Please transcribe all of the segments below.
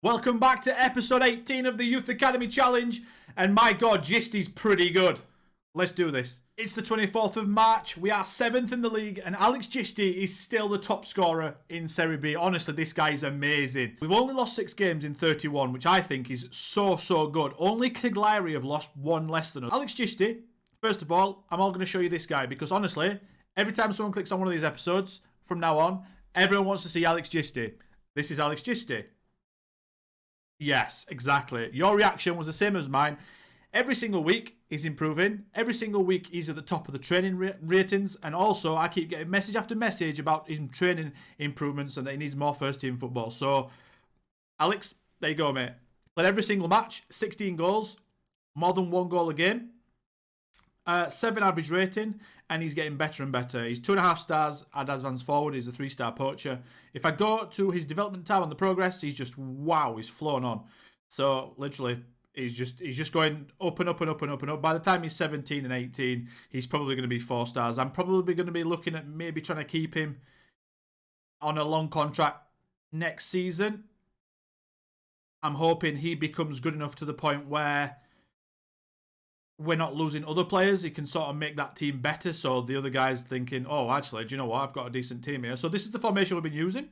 Welcome back to episode 18 of the Youth Academy Challenge. And my God, Gisty's pretty good. Let's do this. It's the 24th of March. We are 7th in the league. And Alex Gisty is still the top scorer in Serie B. Honestly, this guy is amazing. We've only lost 6 games in 31, which I think is so good. Only Cagliari have lost 1 less than us. Alex Gisty, first of all, I'm all going to show you this guy. Because honestly, every time someone clicks on one of these episodes, from now on, everyone wants to see Alex Gisty. This is Alex Gisty. Yes, exactly. Your reaction was the same as mine. Every single week, he's improving. Every single week, he's at the top of the training ratings. And also, I keep getting message after message about his training improvements and that he needs more first-team football. So, Alex, there you go, mate. Played every single match, 16 goals, more than 1 goal a game, 7 average rating, and he's getting better and better. He's 2.5 stars at advanced forward. He's a 3-star poacher. If I go to his development tab on the progress, he's just, wow, he's flown on. So, literally, he's just going up and up and up and up and up. By the time he's 17 and 18, he's probably going to be 4 stars. I'm probably going to be looking at maybe trying to keep him on a long contract next season. I'm hoping he becomes good enough to the point where we're not losing other players. He can sort of make that team better. So the other guy's thinking, oh, actually, do you know what? I've got a decent team here. So this is the formation we've been using.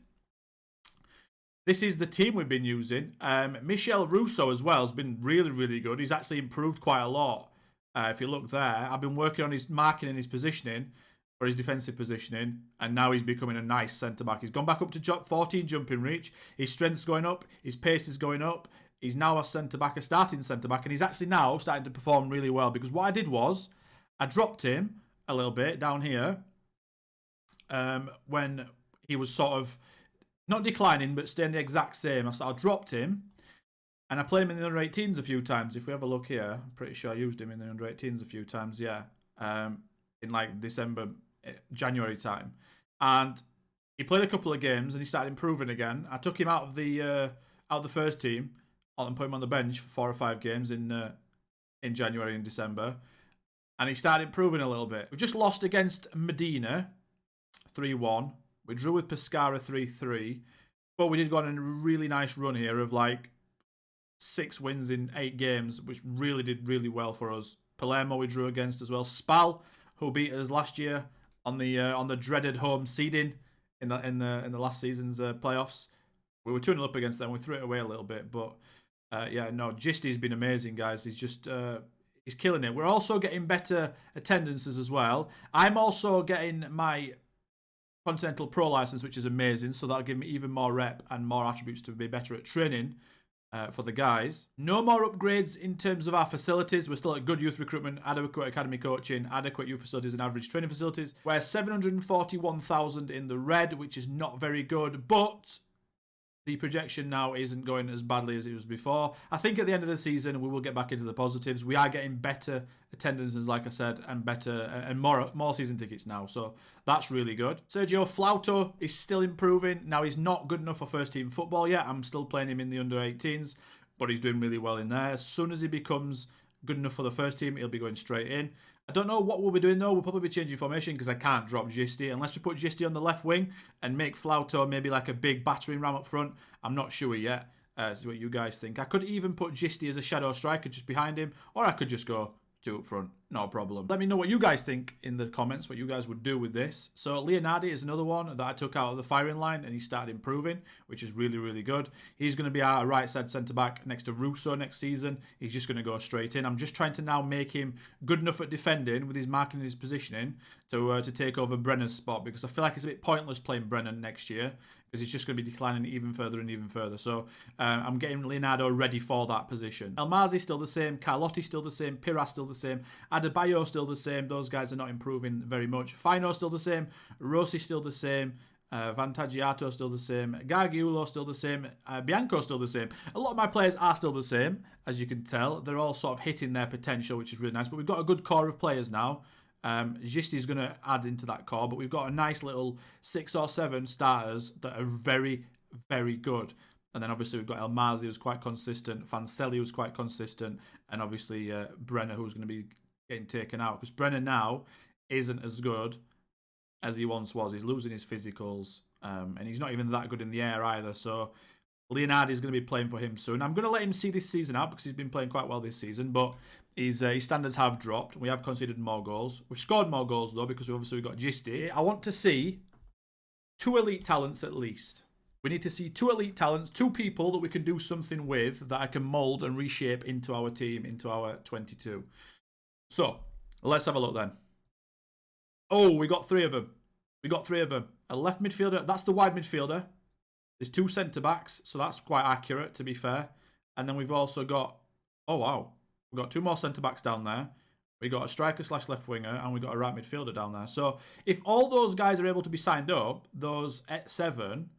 This is the team we've been using. Michel Russo as well has been really good. He's actually improved quite a lot. If you look there, I've been working on his marking and his positioning for his defensive positioning, and now he's becoming a nice centre-back. He's gone back up to 14 jumping reach. His strength's going up. His pace is going up. He's now a centre-back, a starting centre-back, and he's actually now starting to perform really well, because what I did was I dropped him a little bit down here when he was sort of not declining, but staying the exact same. I dropped him, and I played him in the under-18s a few times. If we have a look here, I'm pretty sure I used him in the under-18s a few times, yeah, in like December, January time. And he played a couple of games, and he started improving again. I took him out of the first team and put him on the bench for 4 or 5 games in January and December. And he started improving a little bit. We just lost against Medina, 3-1. We drew with Pescara 3-3. But we did go on a really nice run here of like 6 wins in 8 games, which really did really well for us. Palermo we drew against as well. Spal, who beat us last year on the dreaded home seeding in the last season's playoffs. We were 2-0 up against them. We threw it away a little bit, but Gisty's been amazing, guys. He's just he's killing it. We're also getting better attendances as well. I'm also getting my Continental Pro license, which is amazing. So that'll give me even more rep and more attributes to be better at training for the guys. No more upgrades in terms of our facilities. We're still at good youth recruitment, adequate academy coaching, adequate youth facilities and average training facilities. We're 741,000 in the red, which is not very good, but the projection now isn't going as badly as it was before. I think at the end of the season, we will get back into the positives. We are getting better attendances, like I said, and better and more season tickets now. So that's really good. Sergio Flauto is still improving. Now, he's not good enough for first-team football yet. I'm still playing him in the under-18s, but he's doing really well in there. As soon as he becomes good enough for the first team, he'll be going straight in. I don't know what we'll be doing though. We'll probably be changing formation because I can't drop Gisty. Unless we put Gisty on the left wing and make Flauto maybe like a big battering ram up front. I'm not sure yet. See what you guys think. I could even put Gisty as a shadow striker just behind him. Or I could just go 2 up front. No problem. Let me know what you guys think in the comments, what you guys would do with this. So Leonardi is another one that I took out of the firing line and he started improving, which is really good. He's going to be our right side centre-back next to Russo next season. He's just going to go straight in. I'm just trying to now make him good enough at defending with his marking and his positioning to take over Brennan's spot, because I feel like it's a bit pointless playing Brennan next year because he's just going to be declining even further and even further. So I'm getting Leonardo ready for that position. Elmazi still the same. Carlotti still the same. Piras still the same. Adebayo still the same. Those guys are not improving very much. Fino still the same. Rossi still the same. Vantagiato still the same. Gargiulo still the same. Bianco still the same. A lot of my players are still the same, as you can tell. They're all sort of hitting their potential, which is really nice. But we've got a good core of players now. Gisty's going to add into that core, but we've got a nice little 6 or 7 starters that are very good. And then obviously we've got Elmazi, who's quite consistent, Fancelli, who's quite consistent, and obviously Brenner, who's going to be getting taken out, because Brenner now isn't as good as he once was. He's losing his physicals, and he's not even that good in the air either. So Leonardi is going to be playing for him soon. I'm going to let him see this season out because he's been playing quite well this season, but his standards have dropped. We have conceded more goals. We've scored more goals, though, because we've got Gisti. I want to see 2 elite talents at least. We need to see 2 elite talents, 2 people that we can do something with, that I can mould and reshape into our team, into our 22. So, let's have a look then. Oh, we got 3 of them. We got 3 of them. A left midfielder. That's the wide midfielder. There's 2 centre-backs, so that's quite accurate, to be fair. And then we've also got... Oh, wow. We've got 2 more centre-backs down there. We got a striker/left winger, and we got a right midfielder down there. So, if all those guys are able to be signed up, those 7...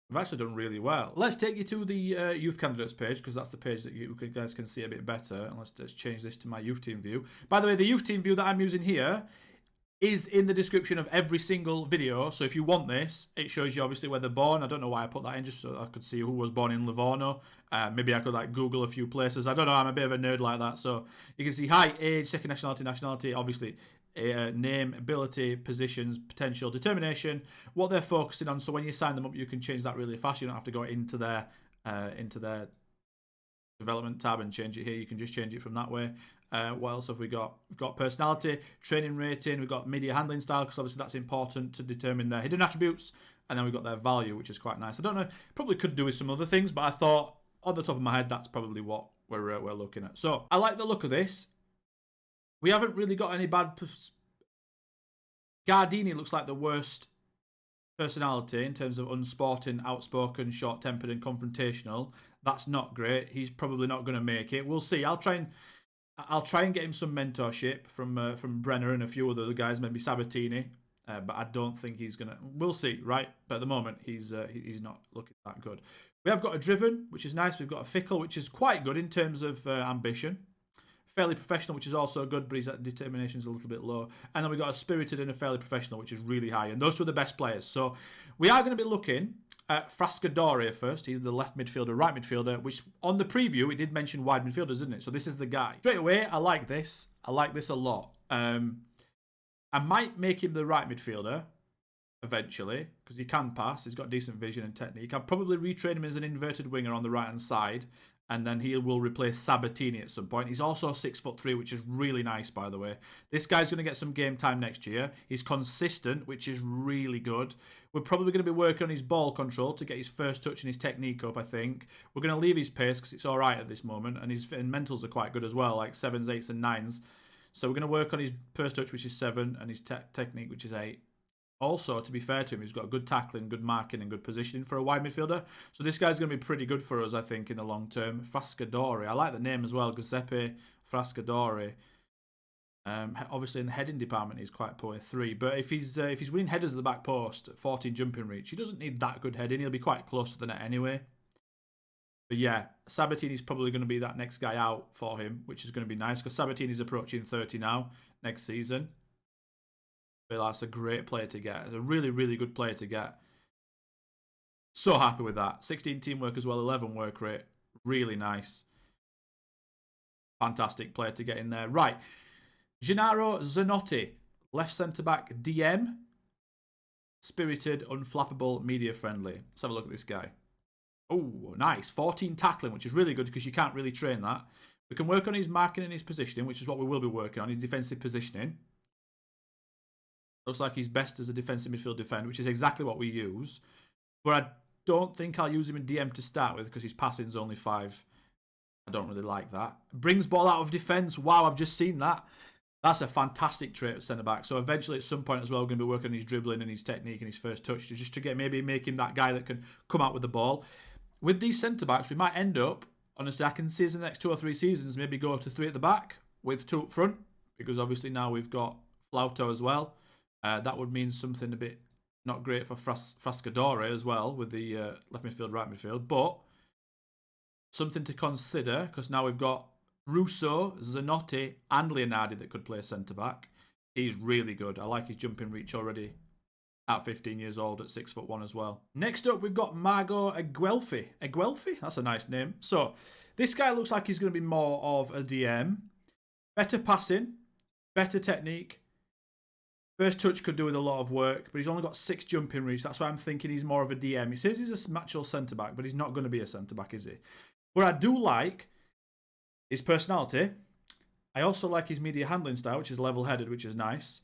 We've actually done really well. Let's take you to the youth candidates page, because that's the page that you guys can see a bit better. And let's change this to my youth team view. By the way, the youth team view that I'm using here is in the description of every single video. So if you want this, it shows you obviously where they're born. I don't know why I put that in, just so I could see who was born in Livorno. Maybe I could like Google a few places. I don't know, I'm a bit of a nerd like that. So you can see height, age, second nationality, obviously name, ability, positions, potential, determination, what they're focusing on. So when you sign them up, you can change that really fast. You don't have to go into their development tab and change it here. You can just change it from that way. What else have we got? We've got personality, training rating, we've got media handling style, because obviously that's important to determine their hidden attributes, and then we've got their value, which is quite nice. I don't know, probably could do with some other things, but I thought on the top of my head that's probably what we're looking at. So I like the look of this. We haven't really got any bad... Gardini looks like the worst personality in terms of unsporting, outspoken, short-tempered and confrontational. That's not great. He's probably not going to make it. We'll see. I'll try and get him some mentorship from Brenner and a few other guys, maybe Sabatini. But I don't think he's going to... We'll see, right? But at the moment, he's not looking that good. We have got a driven, which is nice. We've got a fickle, which is quite good in terms of ambition. Fairly professional, which is also good, but his determination is a little bit low. And then we've got a spirited and a fairly professional, which is really high. And those two are the best players. So we are going to be looking at Frascadore first. He's the left midfielder, right midfielder, which on the preview, it did mention wide midfielders, didn't it? So this is the guy. Straight away, I like this. I like this a lot. I might make him the right midfielder eventually, because he can pass. He's got decent vision and technique. I'll probably retrain him as an inverted winger on the right-hand side, and then he will replace Sabatini at some point. He's also 6'3", which is really nice, by the way. This guy's going to get some game time next year. He's consistent, which is really good. We're probably going to be working on his ball control to get his first touch and his technique up, I think. We're going to leave his pace because it's all right at this moment, and his mentals are quite good as well, like 7s, 8s, and 9s. So we're going to work on his first touch, which is 7, and his technique, which is 8. Also, to be fair to him, he's got good tackling, good marking, and good positioning for a wide midfielder. So this guy's going to be pretty good for us, I think, in the long term. Frascadore. I like the name as well, Giuseppe Frascadore. Obviously, in the heading department, he's quite poor, 3. But if he's winning headers at the back post, 14 jumping reach, he doesn't need that good heading. He'll be quite close to the net anyway. But yeah, Sabatini's probably going to be that next guy out for him, which is going to be nice, because Sabatini's approaching 30 now, next season. But that's a great player to get. It's a really, really good player to get. So happy with that. 16 teamwork as well, 11 work rate. Really nice. Fantastic player to get in there. Right. Gennaro Zanotti, left centre-back DM. Spirited, unflappable, media-friendly. Let's have a look at this guy. Oh, nice. 14 tackling, which is really good because you can't really train that. We can work on his marking and his positioning, which is what we will be working on, his defensive positioning. Looks like he's best as a defensive midfield defender, which is exactly what we use. But I don't think I'll use him in DM to start with because his passing's only 5. I don't really like that. Brings ball out of defence. Wow, I've just seen that. That's a fantastic trait at centre-back. So eventually at some point as well, we're going to be working on his dribbling and his technique and his first touch just to maybe make him that guy that can come out with the ball. With these centre-backs, we might end up, honestly, I can see us in the next 2 or 3 seasons maybe go to 3 at the back with 2 up front, because obviously now we've got Flauto as well. That would mean something a bit not great for Frascadore as well with the left midfield, right midfield, but something to consider because now we've got Russo, Zanotti, and Leonardi that could play centre-back. He's really good. I like his jumping reach already at 15 years old at 6'1" as well. Next up, we've got Margot Aguelfi. Aguelfi? That's a nice name. So this guy looks like he's going to be more of a DM. Better passing, better technique, First touch could do with a lot of work, but he's only got 6 jumping reach. That's why I'm thinking he's more of a DM. He says he's a natural centre-back, but he's not going to be a centre-back, is he? What I do like his personality. I also like his media handling style, which is level-headed, which is nice.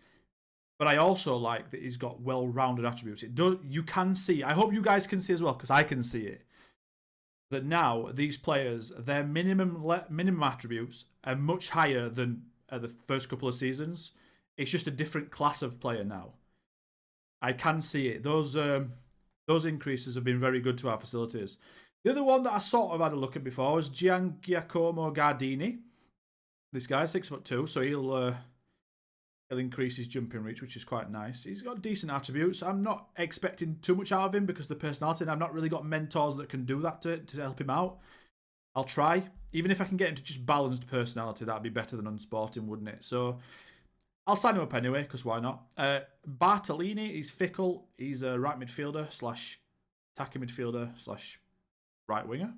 But I also like that he's got well-rounded attributes. You can see, I hope you guys can see as well, because I can see it, that now these players, their minimum attributes are much higher than the first couple of seasons. It's just a different class of player now. I can see it. Those increases have been very good to our facilities. The other one that I sort of had a look at before was Giacomo Gardini. This guy, 6'2", so he'll increase his jumping reach, which is quite nice. He's got decent attributes. I'm not expecting too much out of him because of the personality, and I've not really got mentors that can do that to help him out. I'll try. Even if I can get into just balanced personality, that'd be better than unsporting, wouldn't it? So I'll sign him up anyway, because why not? Bartolini, he's fickle. He's a right midfielder / attacking midfielder / right winger.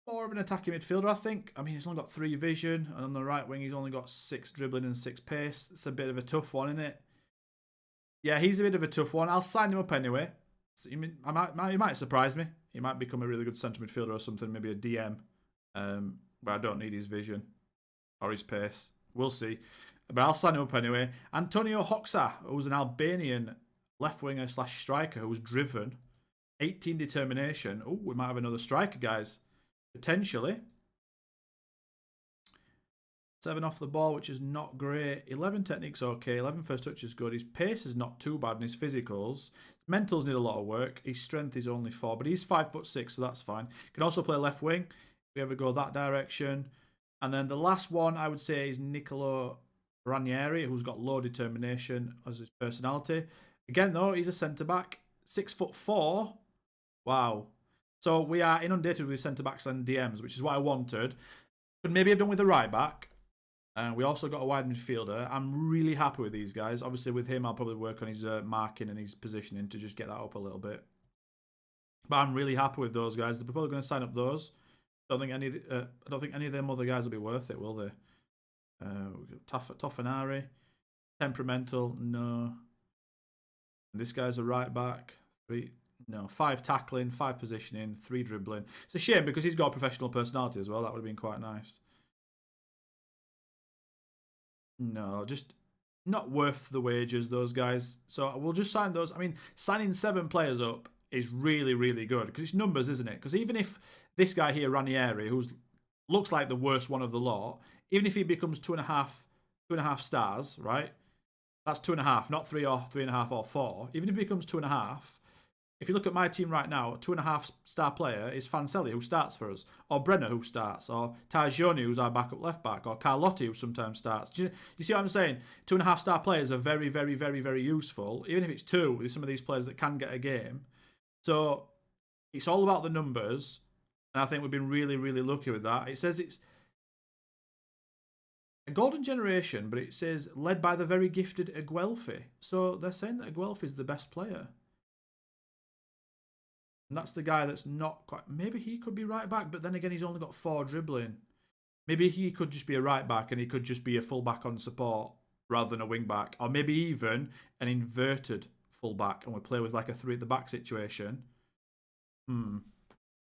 More of an attacking midfielder, I think. I mean, he's only got 3 vision, and on the right wing, he's only got 6 dribbling and 6 pace. It's a bit of a tough one, isn't it? Yeah, he's a bit of a tough one. I'll sign him up anyway. So he might surprise me. He might become a really good centre midfielder or something, maybe a DM. But I don't need his vision or his pace. We'll see. But I'll sign him up anyway. Antonio Hoxa, who's an Albanian left winger / striker who's driven. 18 determination. Oh, we might have another striker, guys. Potentially. 7 off the ball, which is not great. 11 technique's okay. 11 first touch is good. His pace is not too bad, and his physicals. His mentals need a lot of work. His strength is only 4, but he's 5'6", so that's fine. Can also play left wing if we ever go that direction. And then the last one I would say is Nicolo Ranieri, who's got low determination as his personality. Again, though, he's a centre-back. 6'4". Wow. So we are inundated with centre-backs and DMs, which is what I wanted. Could maybe have done with a right-back. We also got a wide midfielder. I'm really happy with these guys. Obviously, with him, I'll probably work on his marking and his positioning to just get that up a little bit. But I'm really happy with those guys. They're probably going to sign up those. I don't think any of them other guys will be worth it, will they? Toffanari, temperamental, no. And this guy's a right back. 5 tackling, 5 positioning, 3 dribbling. It's a shame because he's got a professional personality as well. That would have been quite nice. No, just not worth the wages, those guys. So we'll just sign those. I mean, signing 7 players up is really, really good because it's numbers, isn't it? Because even if this guy here, Ranieri, who looks like the worst one of the lot, even if he becomes 2.5 stars, right? That's 2.5, not 3 or 3.5 or 4. Even if he becomes 2.5, if you look at my team right now, a 2.5 star player is Fancelli, who starts for us, or Brenner, who starts, or Tajoni, who's our backup left back, or Carlotti, who sometimes starts. Do you see what I'm saying? 2.5 star players are very, very, very, very useful, even if it's 2, with some of these players that can get a game. So it's all about the numbers, and I think we've been really, really lucky with that. It says it's a golden generation, but it says led by the very gifted Aguelfi. So they're saying that Aguelfi is the best player. And that's the guy that's not quite... Maybe he could be right back, but then again, he's only got 4 dribbling. Maybe he could just be a right back and he could just be a full back on support rather than a wing back. Or maybe even an inverted full back and we play with like a 3 at the back situation.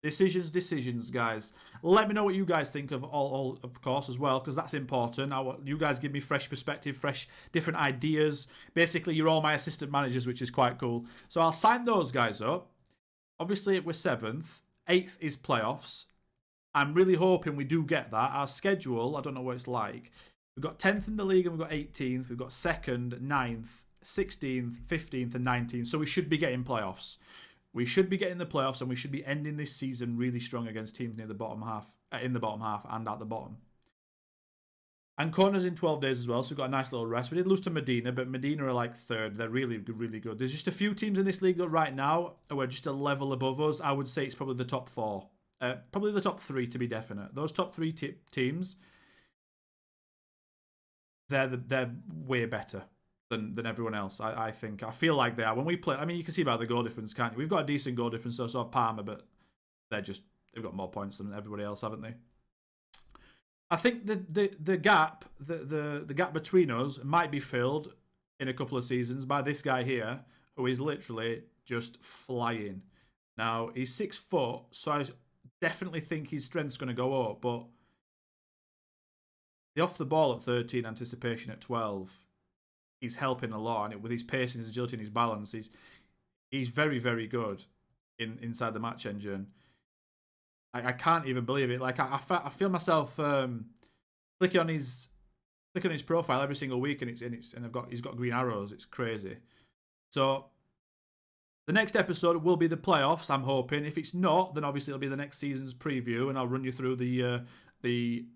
Decisions, guys. Let me know what you guys think of all of course, as well, because that's important. You guys give me fresh perspective, fresh, different ideas. Basically, you're all my assistant managers, which is quite cool. So I'll sign those guys up. Obviously, we're 7th. 8th is playoffs. I'm really hoping we do get that. Our schedule, I don't know what it's like. We've got 10th in the league and we've got 18th. We've got 2nd, 9th, 16th, 15th and 19th. So we should be getting playoffs. We should be getting the playoffs and we should be ending this season really strong against teams near the bottom half, in the bottom half and at the bottom. And corners in 12 days as well, so we've got a nice little rest. We did lose to Medina, but Medina are like 3rd. They're really good, really good. There's just a few teams in this league right now who are just a level above us. I would say it's probably the top 4. Probably the top 3 to be definite. Those top 3 teams, they're way better than everyone else, I think. I feel like they are. When we play, I mean, you can see by the goal difference, can't you? We've got a decent goal difference, so Parma, but they've got more points than everybody else, haven't they? I think the gap the gap between us might be filled in a couple of seasons by this guy here, who is literally just flying. Now he's 6 foot, so I definitely think his strength's going to go up. But the off the ball at 13, anticipation at 12, he's helping a lot, and with his pace, his agility, and his balance, he's very, very good inside the match engine. I can't even believe it. Like I feel myself clicking on his profile every single week, and he's got green arrows. It's crazy. So the next episode will be the playoffs, I'm hoping. If it's not, then obviously it'll be the next season's preview, and I'll run you through the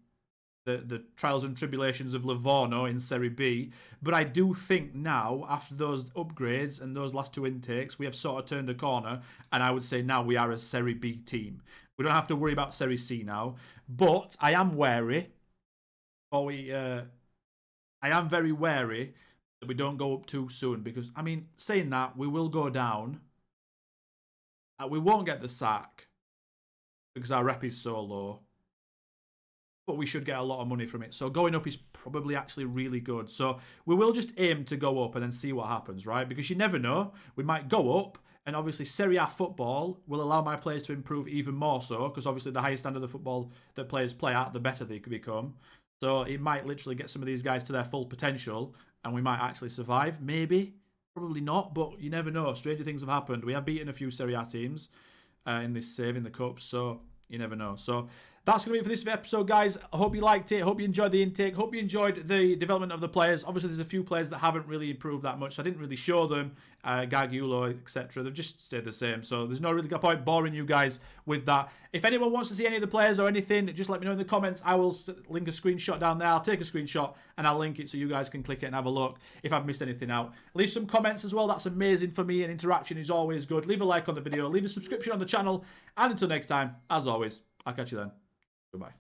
trials and tribulations of Livorno in Serie B. But I do think now, after those upgrades and those last 2 intakes, we have sort of turned a corner, and I would say now we are a Serie B team. We don't have to worry about Serie C now, but I am wary. I am very wary that we don't go up too soon, because, I mean, saying that, we will go down. We won't get the sack because our rep is so low, but we should get a lot of money from it. So going up is probably actually really good. So we will just aim to go up and then see what happens, right? Because you never know. We might go up, and obviously Serie A football will allow my players to improve even more so, because obviously the higher standard of football that players play at, the better they could become. So it might literally get some of these guys to their full potential, and we might actually survive. Maybe. Probably not, but you never know. Stranger things have happened. We have beaten a few Serie A teams in this save in the Cup, so you never know. So that's going to be it for this episode, guys. I hope you liked it. I hope you enjoyed the intake. Hope you enjoyed the development of the players. Obviously, there's a few players that haven't really improved that much. So I didn't really show them. Gargiulo, etc. They've just stayed the same. So there's no really point boring you guys with that. If anyone wants to see any of the players or anything, just let me know in the comments. I will link a screenshot down there. I'll take a screenshot and I'll link it so you guys can click it and have a look if I've missed anything out. Leave some comments as well. That's amazing for me, and interaction is always good. Leave a like on the video. Leave a subscription on the channel. And until next time, as always, I'll catch you then. Goodbye.